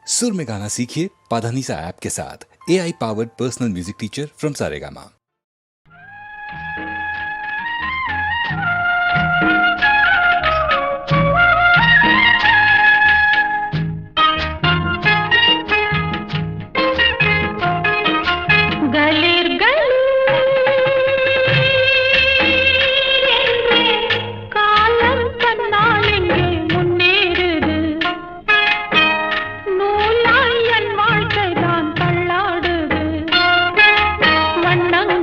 सुर में गाना सीखिए पाधानीसा ऐप के साथ। AI powered personal music teacher from Saregama. வண்ணங்கள்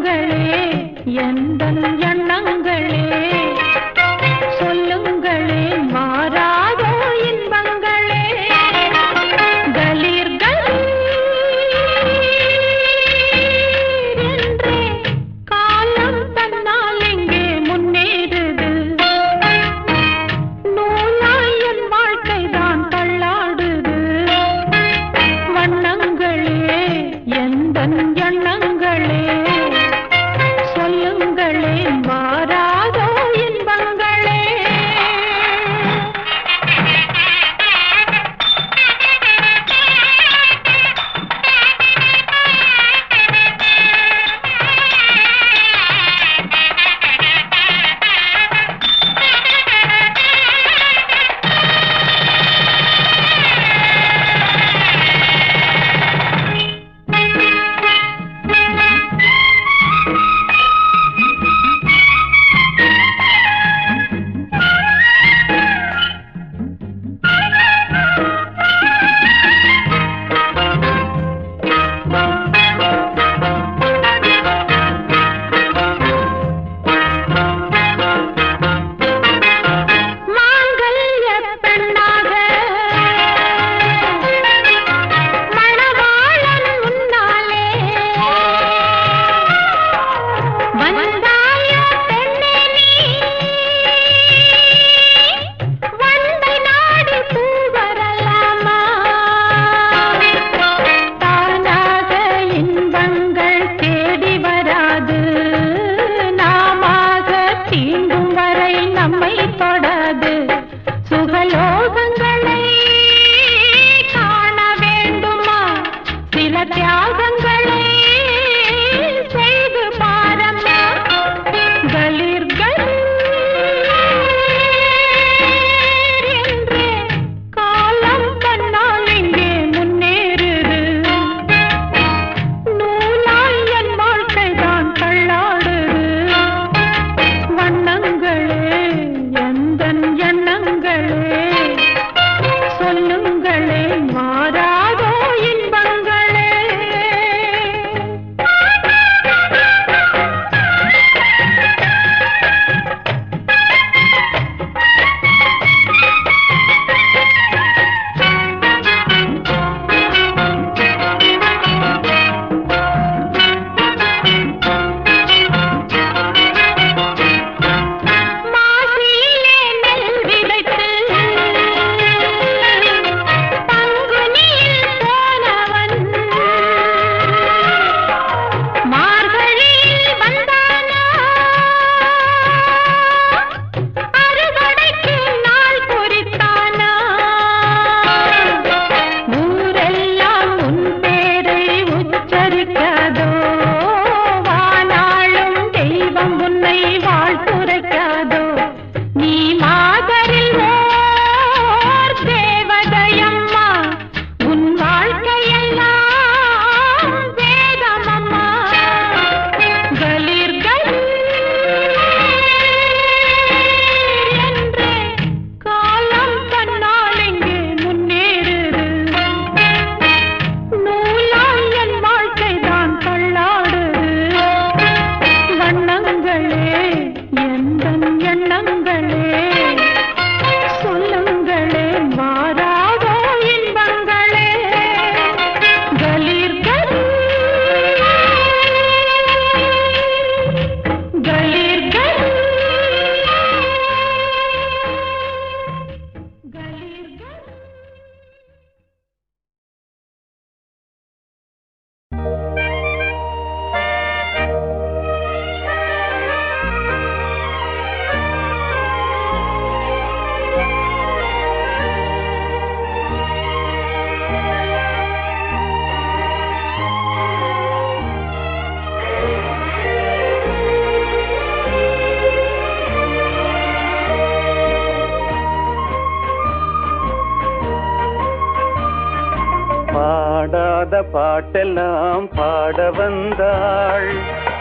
பாடாத பாட்டெல்லாம் பாட வந்தாள்,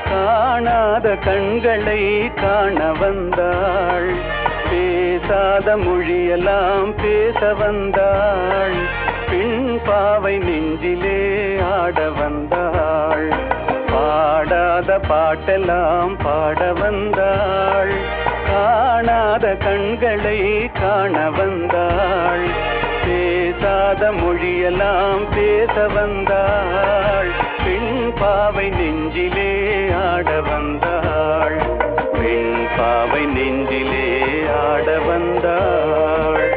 காணாத கண்களை காண வந்தாள், பேசாத மொழியெல்லாம் பேச வந்தாள், பெண் பாவை நெஞ்சிலே ஆட வந்தாள். பாடாத பாட்டெல்லாம் பாட வந்தாள், காணாத கண்களை காண வந்தாள், பேசாத மொழியெல்லாம் பேச வந்தாள், பெண் பாவை நெஞ்சிலே ஆட வந்தாள், பெண் பாவை நெஞ்சிலே ஆட வந்தாள்.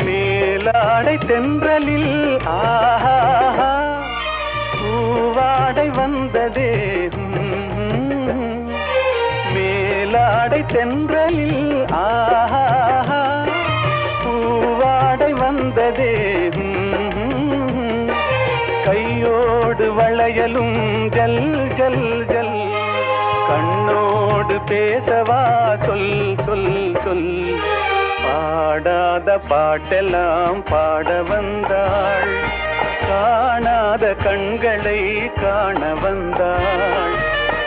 மேலாடை தென்றலில் ஆஹா பூவாடை வந்ததே, மேலாடை தென்றலில் ஆஹா பூவாடை வந்ததே, கையோடு வளையலும் ஜல் ஜல் ஜல், கண்ணோடு பேசவா சொல் சொல் சொல். பாடாத பாட்டெல்லாம் பாட வந்தாள், காணாத கண்களை காண வந்தாள்,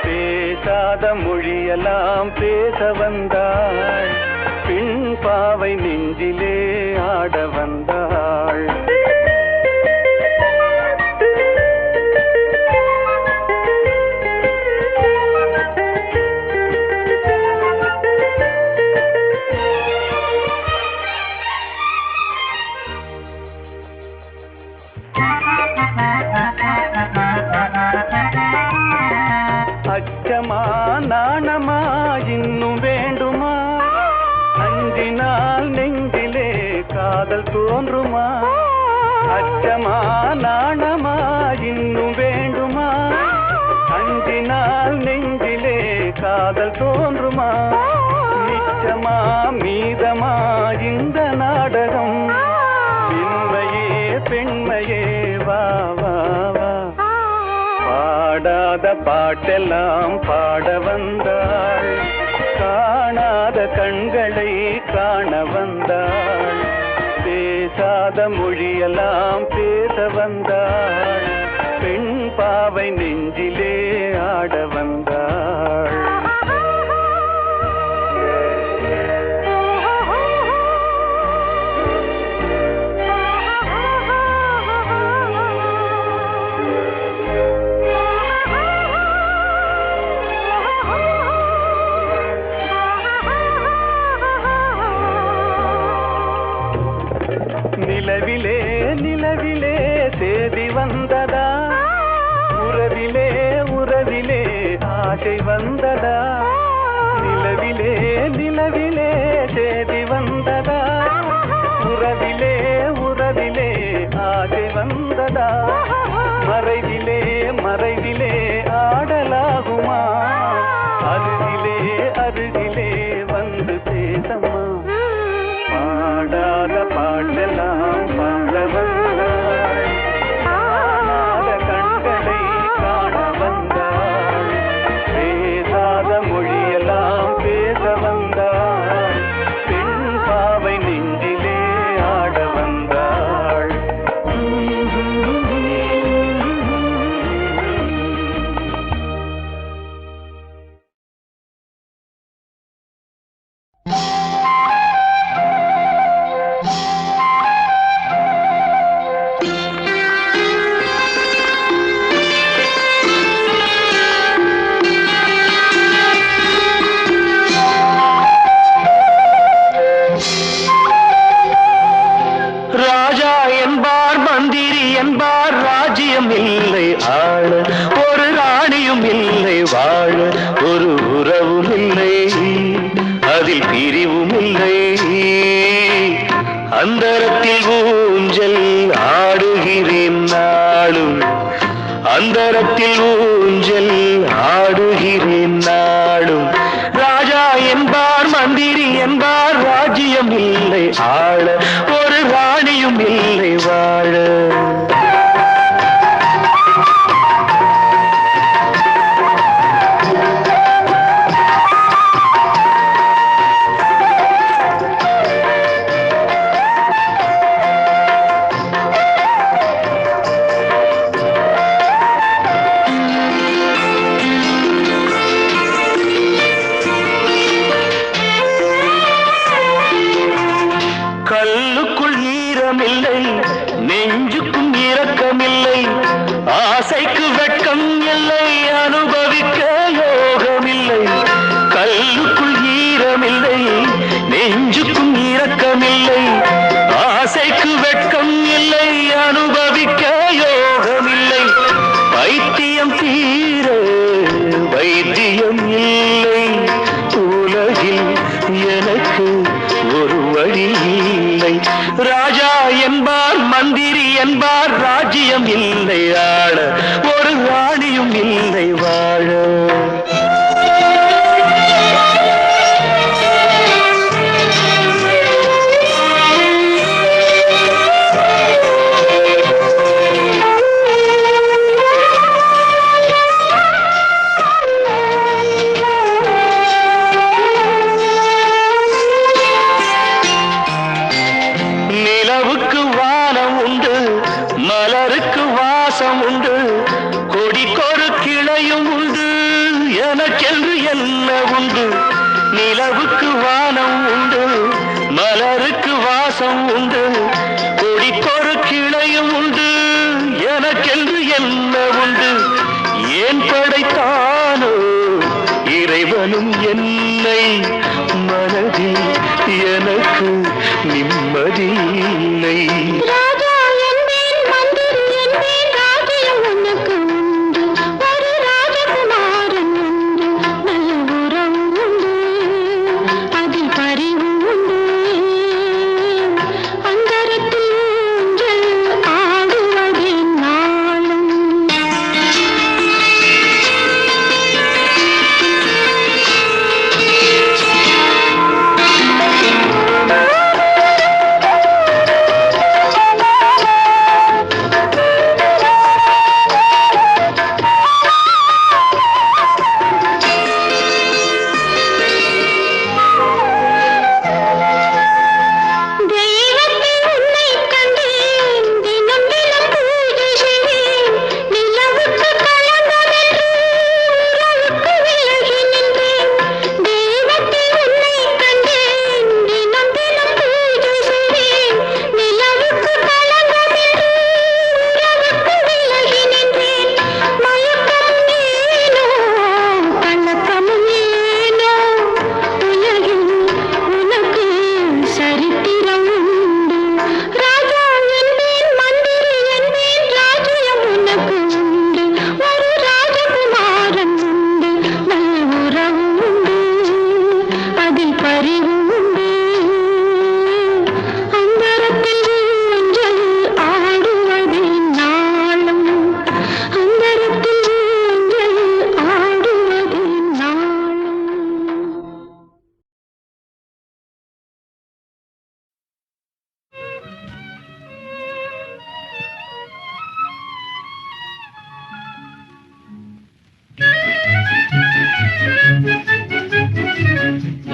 பேசாத மொழியெல்லாம் பேச வந்தாள், பெண் பாவை நெஞ்சிலே ஆட வந்தாள். அச்சமா நாணமா இன்னும் வேண்டுமா, அஞ்சினால் நெஞ்சிலே காதல் தோன்றுமா, அச்சமா நாணமா இன்னும் வேண்டுமா, அஞ்சினால் நெஞ்சிலே காதல் தோன்றுமா, நிச்சமா மீதமா இந்த நாடகம், பெண்மையே பெண்மையே வா வா வா. பாடாத பாட்டெல்லாம் பாட வந்தாள், காணாத கண்களை காண வந்தாள், பேசாத மொழியெல்லாம் பேச வந்தாள், பெண் பாவை நெஞ்சிலே ஆட வந்தாள். நிலவிலே நிலவிலே தேதி வந்ததா, உறவிலே உறவிலே ஆசை வந்ததா, நிலவிலே நிலவிலே தேதி வந்ததா, உறவிலே உறவிலே ஆசை வந்ததா, மறைவிலே மறைவிலே ஆடலாகுமா, அருகிலே அருகிலே வந்து பேசம்மா. பாடாத பாட்டெல்லாம் பாட வந்தாள், காணாத கண்களை காண வந்தாள், பேசாத மொழியெல்லாம் பேச வந்தாள், பெண் பாவை நெஞ்சிலே ஆட வந்தாள். அந்தரத்தில் ஊஞ்சல் ஆடுகிறேன் நாளும், அந்தரத்தில் ஊஞ்சல் ஆடுகிறேன் நாளும். ராஜா என்பார் மந்திரி என்பார் ராஜ்யம் இல்லை ஆள, ஒரு ராணியும் இல்லை வாழ. கல்லுக்குள் ஈரமில்லை, நெஞ்சுக்கும் இரக்கமில்லை, ஆசைக்கு வெட்கம் இல்லை, அனுபவிக்க யோகமில்லை. கல்லுக்குள் ஈரமில்லை, நெஞ்சுக்கும் இரக்கமில்லை, ஆசைக்கு வெட்கம் இல்லை, அனுபவிக்க யோகமில்லை. பைத்தியம் தீர வைத்தியம் இல்லை, உலகில் எனக்கு ஒரு வழி இல்லை. ராஜா என்பார் மந்திரி என்பார் ராஜ்யம் இல்லை ஆள, ஒரு ராணியும் இல்லை வாழ. நிலவுக்கு வானம் உண்டு, மலருக்கு வாசம் உண்டு, கொடிக்கொரு கிளையும் உண்டு, எனக்கென்று என்ன உண்டு. நிலவுக்கு வானம் உண்டு, மலருக்கு வாசம் உண்டு, கொடிக்கொரு கிளையும் உண்டு, எனக்கென்று என்ன உண்டு. ஏன் படைத்தானோ இறைவனும் என்னை, மனதில் எனக்கு நிம்மதி இல்லை. ராஜா என்பேன், மந்திரி என்பேன், ராஜ்யம் உனக்கு உண்டு, ஒரு ராஜகுமாரன் உண்டு, நல்ல உறவு உண்டு, அதில் பரிவு உண்டு. அந்தரத்தில் ஊஞ்சல் ஆடுவதே நாளும்.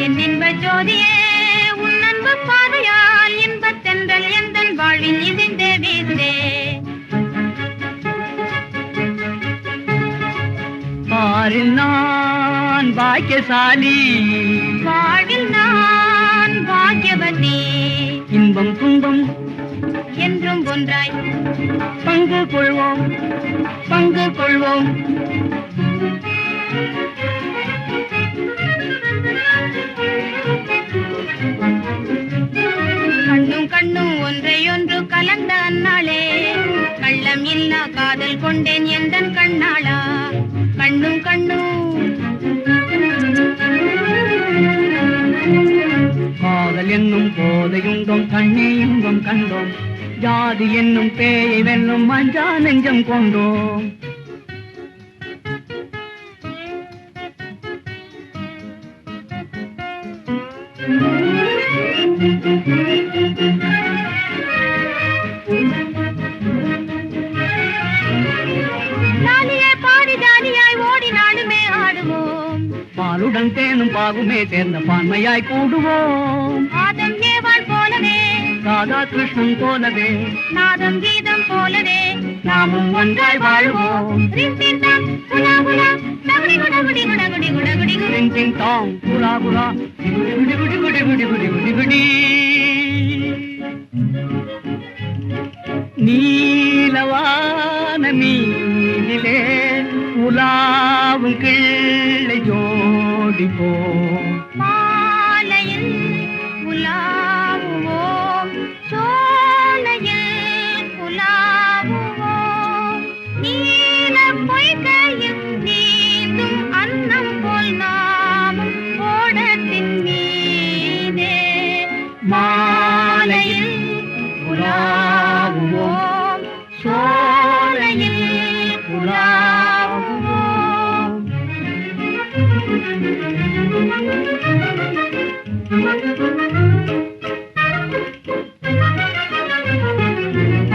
என் இன்ப ஜோதியே, உன் அன்பு பார்வையால் இன்பத்தென்றல் எந்தன் வாழ்வில் இசைந்தே வீசே. பாரில் நான் பாக்கியசாலி, வாழ்வில் நான் பாக்கியவதி, இன்பம் துன்பம் என்றும் ஒன்றாய் பங்கு கொள்வோம், பங்கு கொள்வோம். கண்ணும் கண்ணும் ஒன்றையொன்று கலந்த அந்நாளே, கள்ளம் இல்லா காதல் கொண்டேன் எந்தன் கண்ணாளா. கண்ணும் கண்ணும் காதல் என்னும் போதையுண்டோம், கண்ணே இன்பம் கண்டோம், ஜாதி என்னும் பேயை வெல்லும் மஞ்சா நெஞ்சம் கொண்டோம். சேர்ந்த பான்மையாய் கூடுவோம். ஆதம் ஏவாள் போலவே, ராதா கிருஷ்ணன் போலவே, நாதம் கீதம் போலவே நாமும் ஒன்றாய் வாழ்வோம். ரின் டின் டாங், குலா குலா, டகுடி குட குடி குட குடி குட குடி குடி. டிங் டிங் டாங், குலா குலா, குடி குடி குடி குடி குடி குடி குடி குடி. நீலவான மீதிலே உலாவும் கிள்ளை ஜோடி போ. மாலையில் உலாவுவோம், சோலையில் உலாவுவோம். நீல பொய்கையில் நீந்தும் அன்னம் போல் நாமும் ஓடத்தின் மீதே. மாலையில் உலாவுவோம், சோலையில் உலாவுவோம்.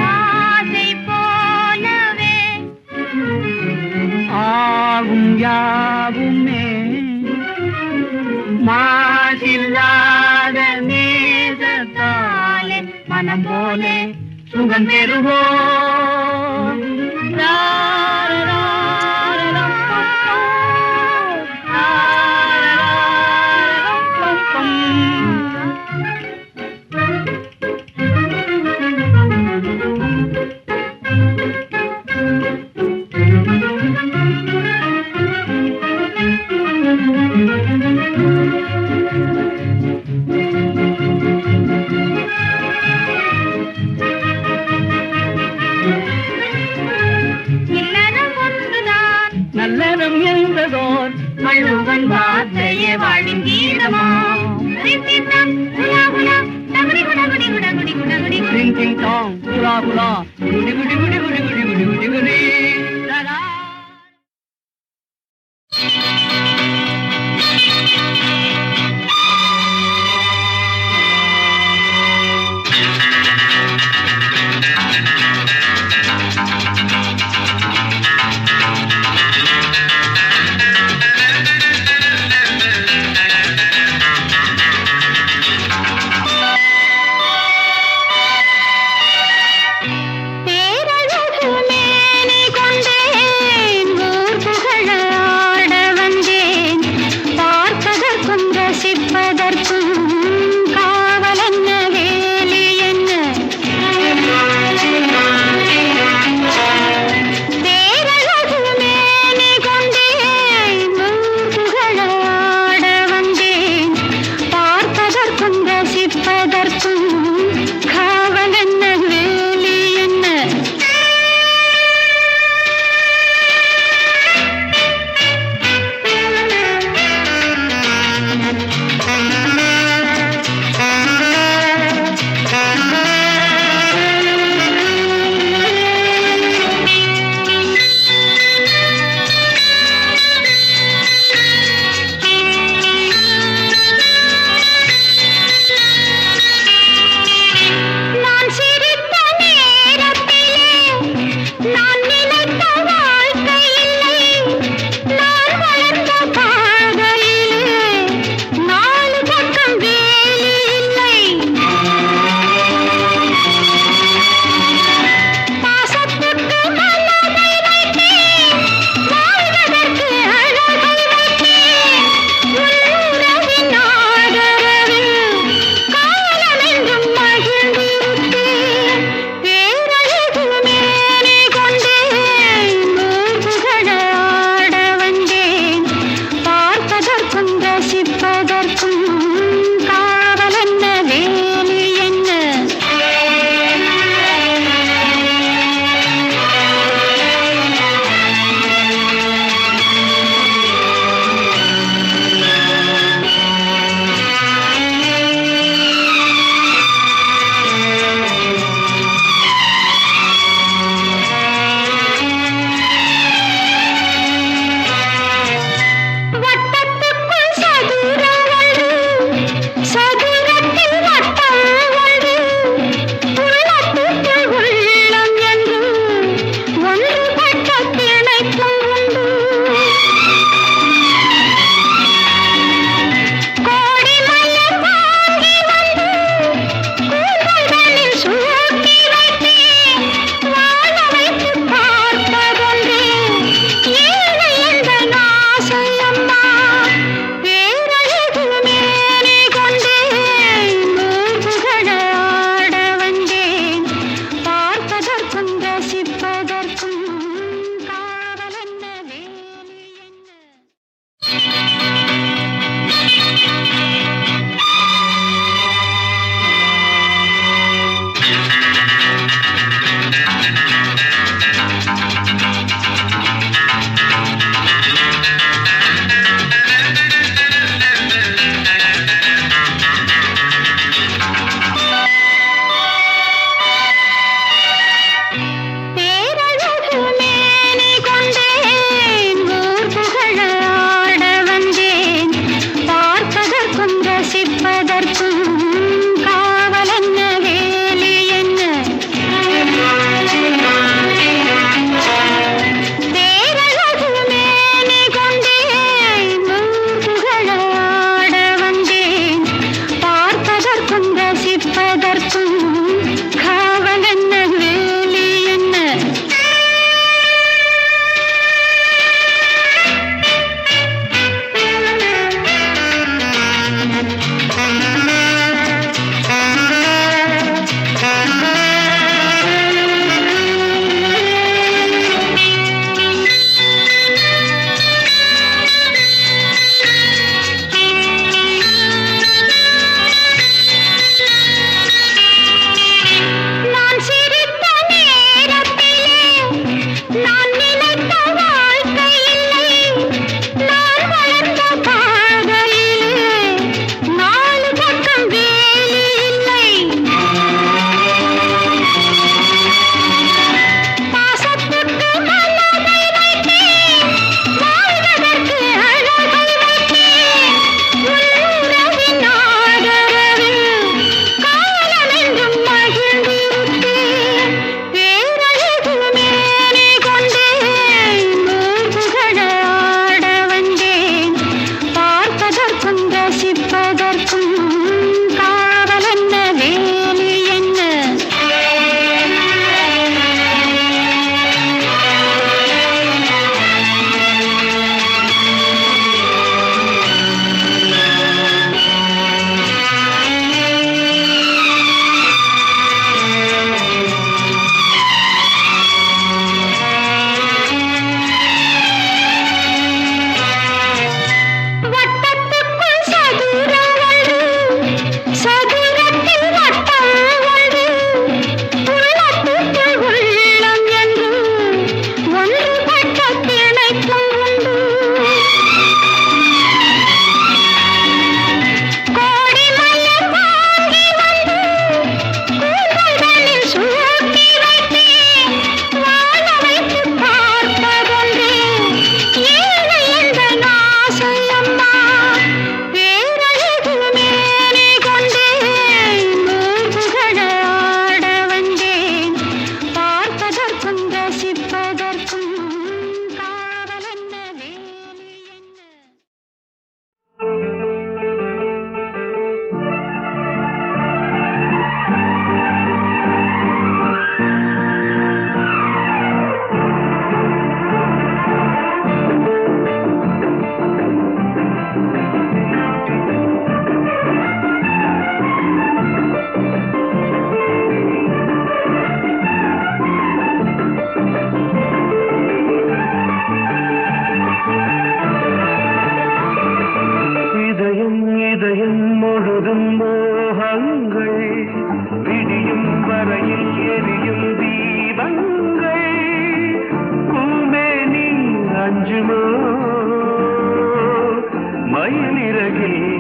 ஆசை போலவே ஆகும் யாவுமே மாசில்லாத நேசத்தாலே மனம் போலே சுகம் பெறுவோம். இல்லறம் ஒன்றுதான், நல்லறம் என்பதோர் வள்ளுவன் வார்த்தையே வாழ்வின் கீதமா. ரின் டின் டாங், குலா குலா, டகுடி குட குடி குட குடி குட குடி குடி. டிங் டிங் டாங், குலா குலா, குடி குடி குடி குடி குடி குடி குடி குடி. லலா. பேரழகு மேனி கொண்டே ரசிப்பதற்கும் காவல் என்ன வேலி என்ன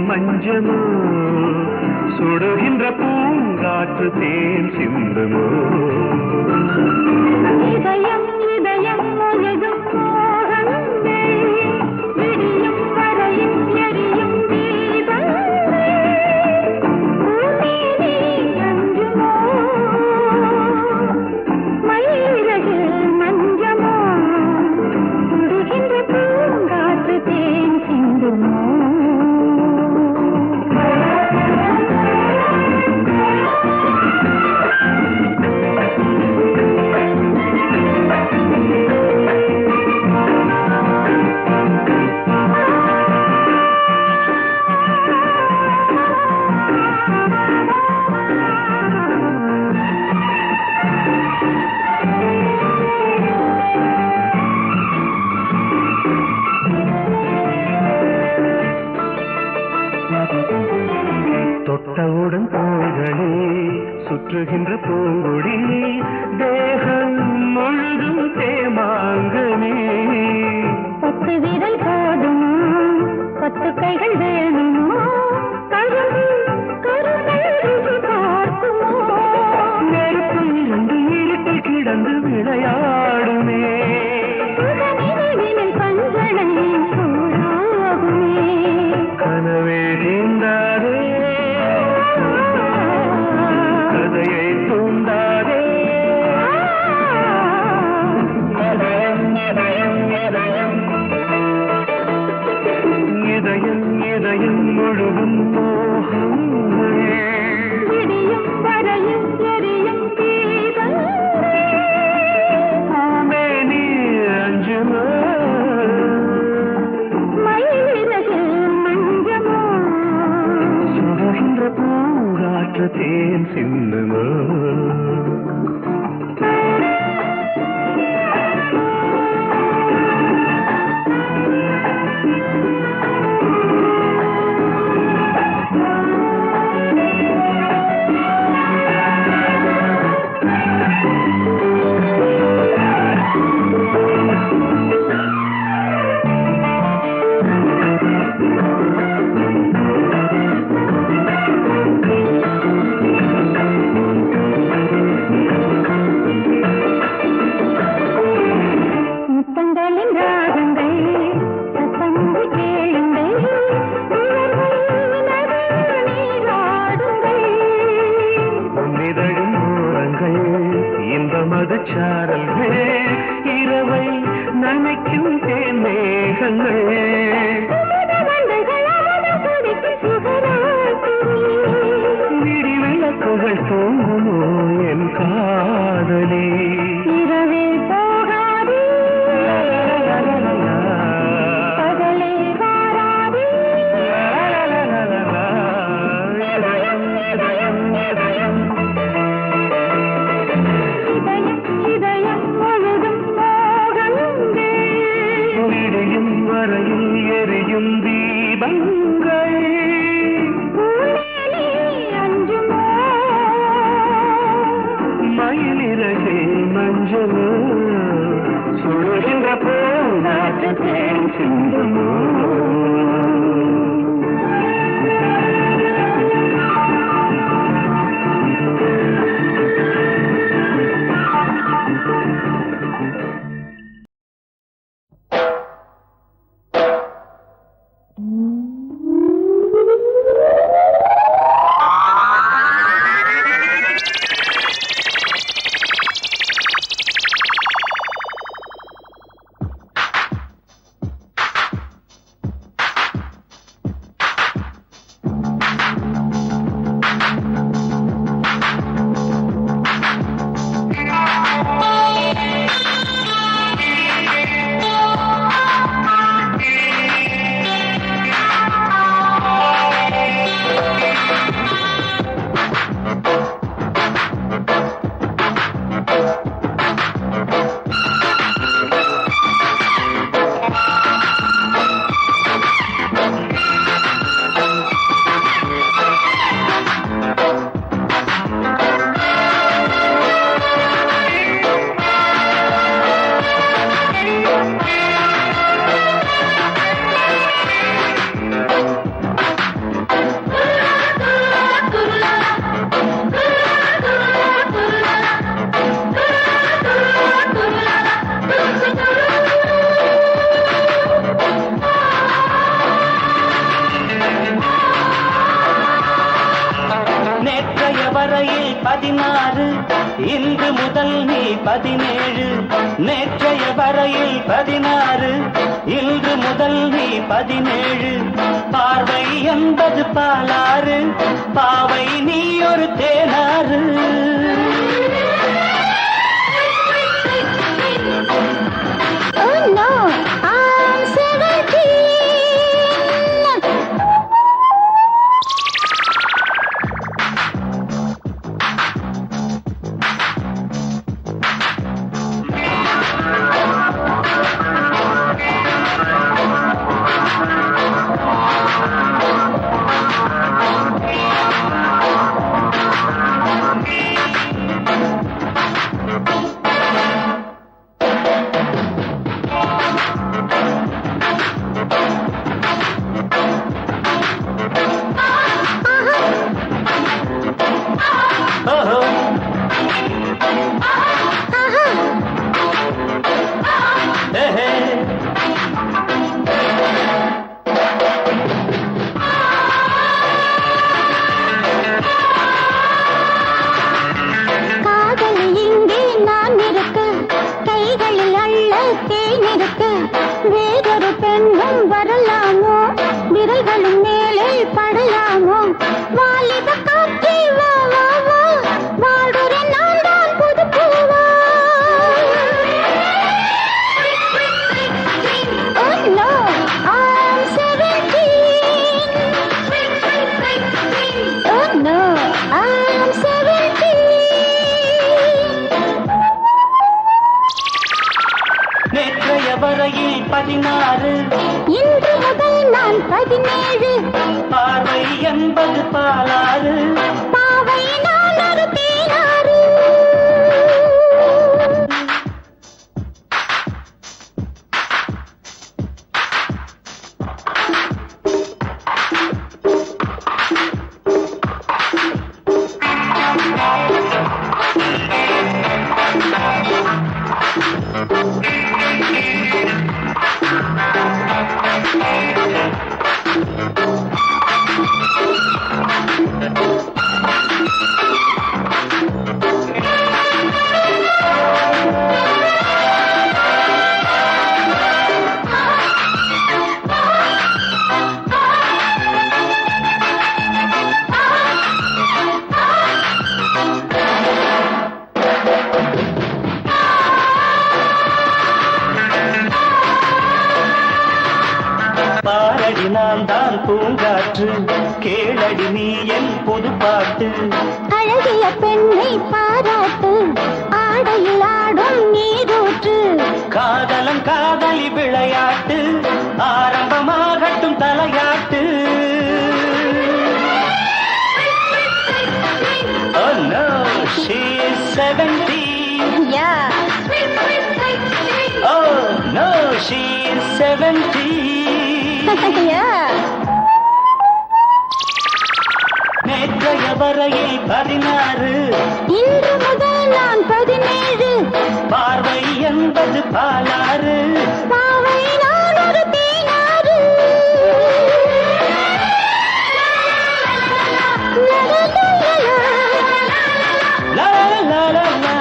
மஞ்சமோ சுடுகின்ற பூங்காற்று தேன் சிந்துமோ இதயம் இதயம் முழுதும் மோகங்கள் விடியும் வரையும் எரியும் தீபங்கள் பூமேனி அஞ்சுமோ மயிலிறகில் மஞ்சமோ சுடுகின்ற பூங்காற்று தேன் சிந்துமோ தொட்டவுடன் தோள்களே சுற்றுகின்ற பூங்கொடி தேகம் முழுதும் தேமாங்கனே 10 விரல் போதுமோ 10 கைகள் வேணுமோ கரும்பு கருணை ருசி பார்க்குமோ நெருப்பு 2 இருட்டில் கிடந்து விளையாடுமே சுகநினைவினில் பஞ்சனை சூடாகுமே கனவே தீண்டாதே கதையை தூண்டாதே இதயம் இதயம் முழுவதும் மோகங்கள் விடியும் தேன் சிந்துமோ மதுச்சாரல்கள் இரவை நனைக்கும் தேன் மேகங்கள் விடி விளக்குகள் தூங்குமோ என் காதலே இரவே போகாதே பகலே வாராதே இதயம் இதயம் இதயம் இதயம் முழுதும் மோகங்கள் விடியும் வரையில் எரியும் தீபங்கள் அஞ்சுமோ மயிலிறகே மஞ்சள் சுடுகின்ற பூங்காற்று தேன் சிந்துமோ வரையில் 16 இன்று முதல் நீ 17 நேற்றைய வரையில் 16 இன்று முதல் நீ 17 பார்வை என்பது பாலாறு பாவை நீ ஒரு தேனாறு Oh no, I'm 17. காற்று கேளடி நீ என் புது பாட்டு. அழகிய பெண்ணை பாராட்டு, ஆடையில் ஆடும் நீரூற்று. காதலன் காதலி விளையாட்டு, ஆரம்பமாகட்டும் தலையாட்டு. Oh no, she is 17. Yeah. Oh no, she is 17. Yeah. நேற்றைய வரையில் 16, இன்று முதல் நான் 17. பார்வை என்பது பாலாறு, பாவை நான் ஒரு தேனாறு. லா லா லா லா.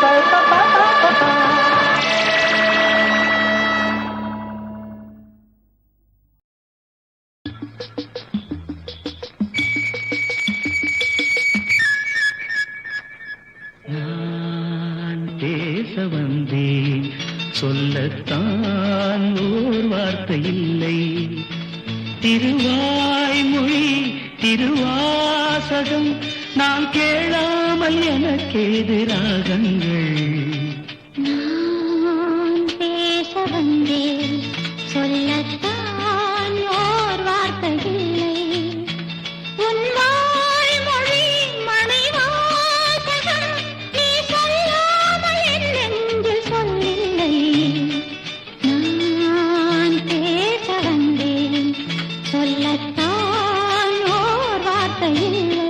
பா பா பா பா பா பா. நான் பேச வந்தேன், சொல்லத்தான் ஓர் வார்த்தை இல்லை. திருவாய்மொழி திருவாசகம் நான் கேளாமல் எனக்கேது ராகங்கள். நான் பேச வந்தேன், சொல்லத்தான் ஓர் வார்த்தை இல்லை. உன் வாய்மொழி மணிவாசகம் நீ சொல்லாமல் என் நெஞ்சில் சொல்லில்லை. நான் பேச வந்தேன், சொல்லத்தான் ஓர் வார்த்தை இல்லை.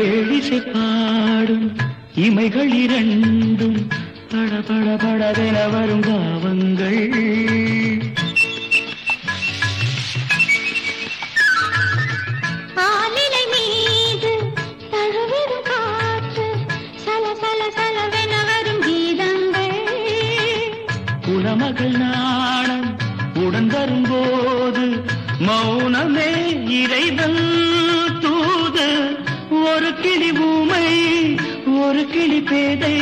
ஏழிசை பாடும் இமைகள் இரண்டும் பட பட படவென வரும் பாவங்கள். ஆலிலை மீது தழுவிடும் காற்று, சல சல சலவென வரும் கீதங்கள். குலமகள் நாணம் உடன் வரும்போது மௌனமே இறைவன் தூது. ஒரு கிளி ஊமை ஒரு கிளி பேதை,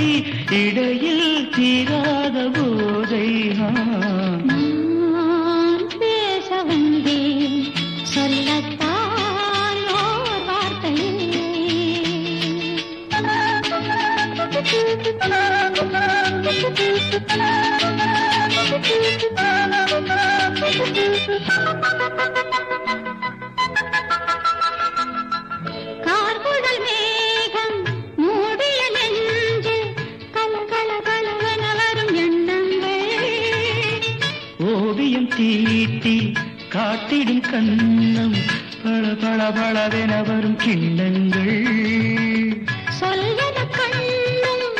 இடையில் தீராத போதை. நான் பேச வந்தேன், சொல்லத்தான் ஓர் வார்த்தை கார்குழல் மேகம் மூடிய நெஞ்சு, கல கல கலவென வரும் எண்ணங்கள். ஓவியம் தீட்டி காட்டிடும் கண்ணம் பள பள பளவென வரும் கிண்ணங்கள். சொல்வன கண்ணும்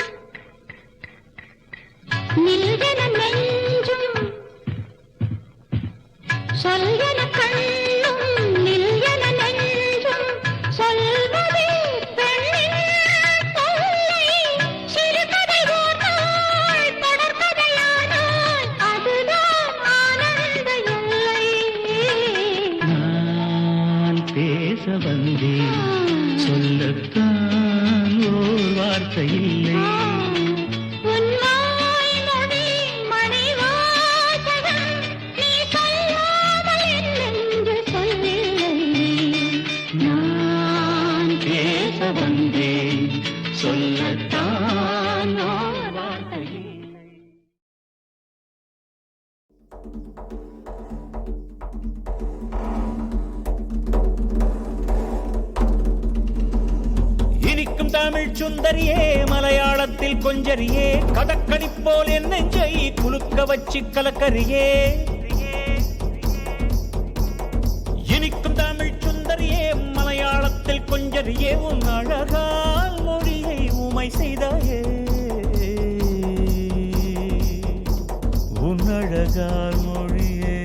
நில்வன நெஞ்சும், சொல்வன கண்ணும் நில்வன நெஞ்சும். சொல்வதே பெண்ணின் தொல்லை, சிறுகதை ஓர் நாள் தொடர்கதையானால் அதுதான் ஆனந்த எல்லை. நான் பேச வந்தேன், சொல்லத்தான் ஓர் வார்த்தை இல்லை. உன் வாய்மொழி மணிவாசகம் நீ சொல்லாமல் என் நெஞ்சில் சொல்லில்லை. நான் பேச வந்தேன், சொல்லத்தான் ஓர் வார்த்தை இல்லை. இனிக்கும் தமிழ் சுந்தரியே, மலையாளத்தில் கொஞ்சரியே, கதக்கணி போல் என் நெஞ்சை குலுக்க வச்சு கலக்கரியே. இனிக்கும் தமிழ் சுந்தரியே, மலையாளத்தில் கொஞ்சரியே, உன் அழகால் மொழியை ஊமை செய்தாயே. உன் அழகால் மொழியை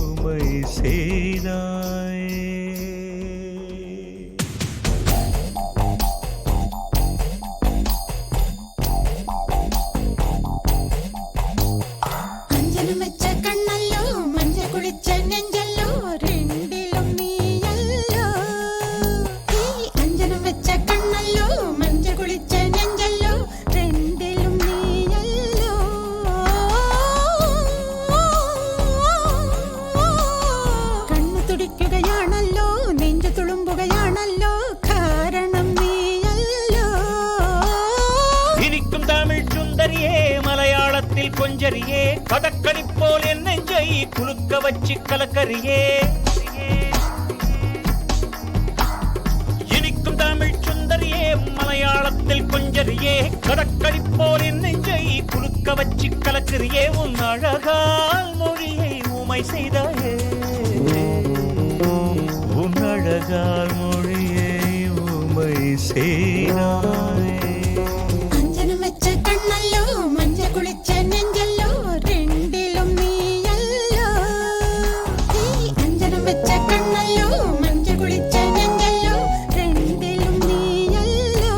ஊமை செய்தாயே. குலுக்க வச்சு கலக்கறியே இனிக்கும் தமிழ் சுந்தரியே மலையாளத்தில் கொஞ்சரியே கடற்கடி போல் என் நெஞ்சை குலுக்க வச்சு கலக்கறியே உன் அழகால் மொழியை ஊமை செய்தாயே உன் அழகால் மொழியை ஊமை செய்தாயே அஞ்சனம் வச்ச கண்ணல்லோ மஞ்ச குளிச்ச நெஞ்சல்லோ ரெண்டிலும் நீயல்லோ அஞ்சனம் வச்ச கண்ணல்லோ மஞ்ச குளிச்ச நெஞ்சல்லோ ரெண்டிலும் நீயல்லோ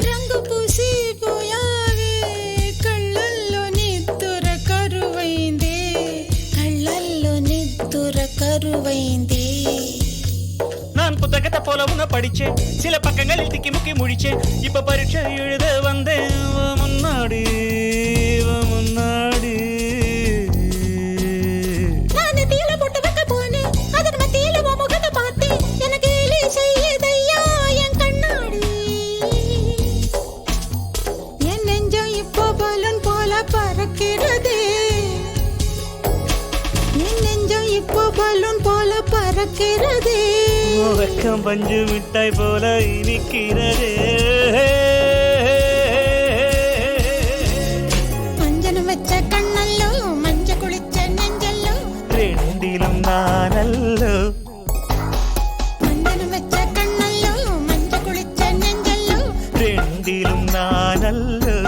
రంగు పూసి పోయావే కళ్ళల్లో నిద్దుర కరువైందే కళ్ళల్లో నిద్దుర కరువైందే நான் புத்தகத்தை போல உன்னை படிச்சேன் சில பக்கங்களில் திக்கி முக்கி முடிச்சேன் இப்ப பரீட்சை எழுத வந்தேன் முன்னாடி முன்னாடி நான் தீல போட்டு வைக்க போனேன் அதன் மத்தியில உன் முகத்தை பார்த்தேன் எனக்கு கேலி செய்யுதையா என் கண்ணாடி என் நெஞ்சம் இப்போ பலூன் போல பறக்கிறதே என் நெஞ்சம் இப்போ பலூன் போல பறக்கிறதே வெக்கம் பஞ்சு மிட்டாய் போல இனிக்கிறதே மஞ்சனம் வச்ச கண்ணல்லோ மஞ்ச குளிச்ச நெஞ்சல்லோ ரெண்டிலும் நானல்லோ மஞ்சனம் வச்ச கண்ணல்லோ மஞ்ச குளிச்ச நெஞ்சல்லோ ரெண்டிலும் நானல்லோ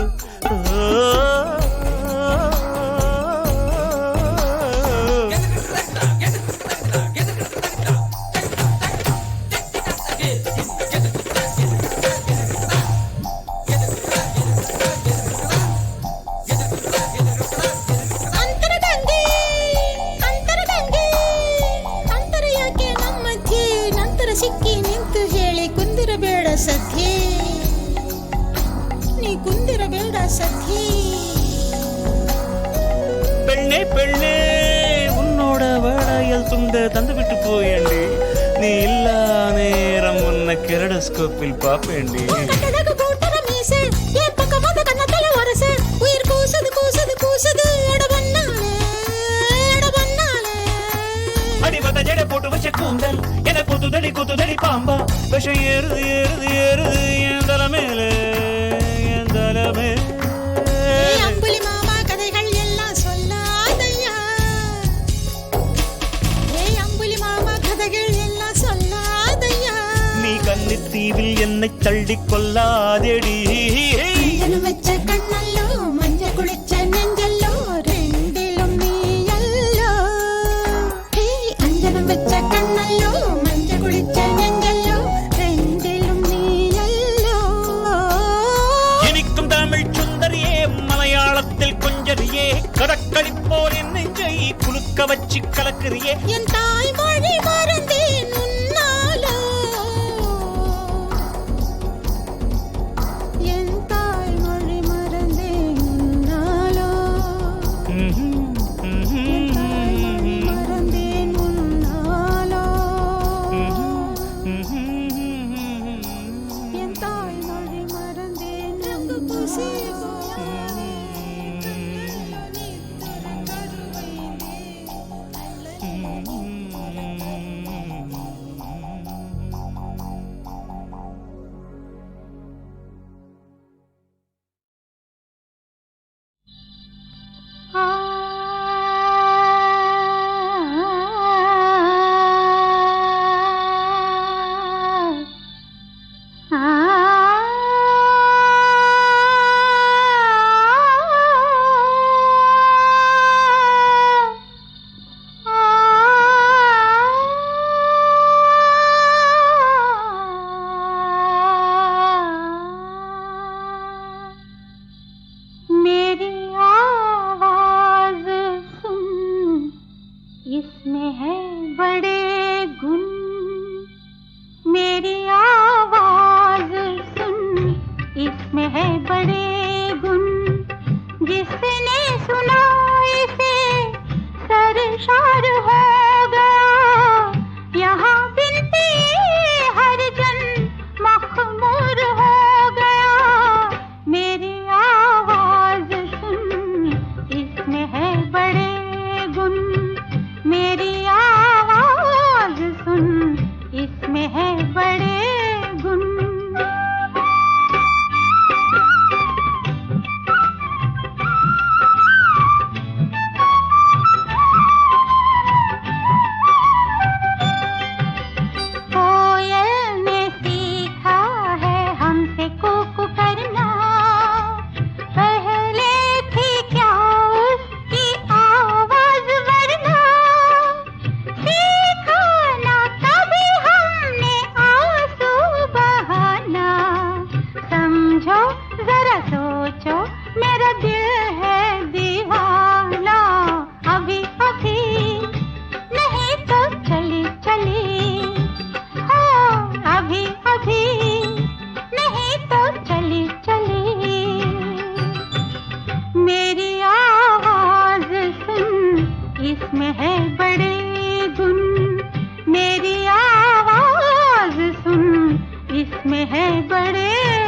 ಅಂತರಗಂಗೆ ಅಂತರಗಂಗೆ ಅಂತರ ಯಾಕೆ ನಮ್ಮ ಮಧ್ಯೆ ನಂತರ ಸಿಕ್ಕಿ ನಿಂತು ಹೇಳಿ ಕುಂದಿರಬೇಡ ಸದ್ಯೆ ನೀ ಕುಂದಿರಬೇಡ ಸದ್ಯೆ பெண்ணே பெண்ணே உன்னோட வளையல் துண்ட தந்து விட்டு போயண்டி நீ இல்லா நேரம் உன்னை கெரடஸ்கோப்பில் பாப்பேண்டி கட்டழகு கூட்டர மீசை என் பக்கமாத கண்ணத்துல வரச உயிர் கூசுது கூசுது கூசுது எட பண்ணாலே அடிபட்ட ஜடை போட்டு வச்ச கூந்தல் என குத்துதடி பாம்பா விஷம் ஏறுது என் தலைமையில என் தலைமே அம்புலி மாமா கதைகள் எல்லாம் சொல்லாதையா அம்புலி மாமா கதைகள் எல்லாம் சொல்லாதையா நீ கன்னித்தீவில் என்னை தள்ளி கொல்லாதேடி அஞ்சனம் வச்ச கண்ணல்லோ மஞ்ச குளிச்ச நெஞ்சல்லோ ரெண்டிலும் நீயல்லோ அஞ்சனம் வச்ச கண்ணல்லோ மஞ்ச குளிச்ச நெஞ்சல்லோ ரெண்டிலும் நீயல்லோ இனிக்கும் தமிழ் சுந்தரியே மலையாளத்தில் கொஞ்சரியே கடற்கடி போல் என் நெஞ்சை குலுக்க வச்சு கலக்கறியே என் தாய்மொழி மறந்தேன் உன்னாலோ என் தாய்மொழி மறந்தேன் உன்னாலோ என் தாய்மொழி மறந்தேன் உன்னாலோ என் தாய்மொழி மறந்தேன் ரங்கு பூசி போயாவே கண்ணல்லோ நித்திர கருவைந்தே इसमें है बड़े गुण, मेरी आवाज सुन, इसमें है बड़े गुण, जिसने सुना इसे सरशार हो गया, यहाँ बिनती हर जन मखमूर हो गया, मेरी आवाज सुन, इसमें है बड़े गुण, मेरी आवाज सुन, इसमें है बड़े गुण। इसमें है बड़े गुण, मेरी आवाज सुन, इसमें है बड़े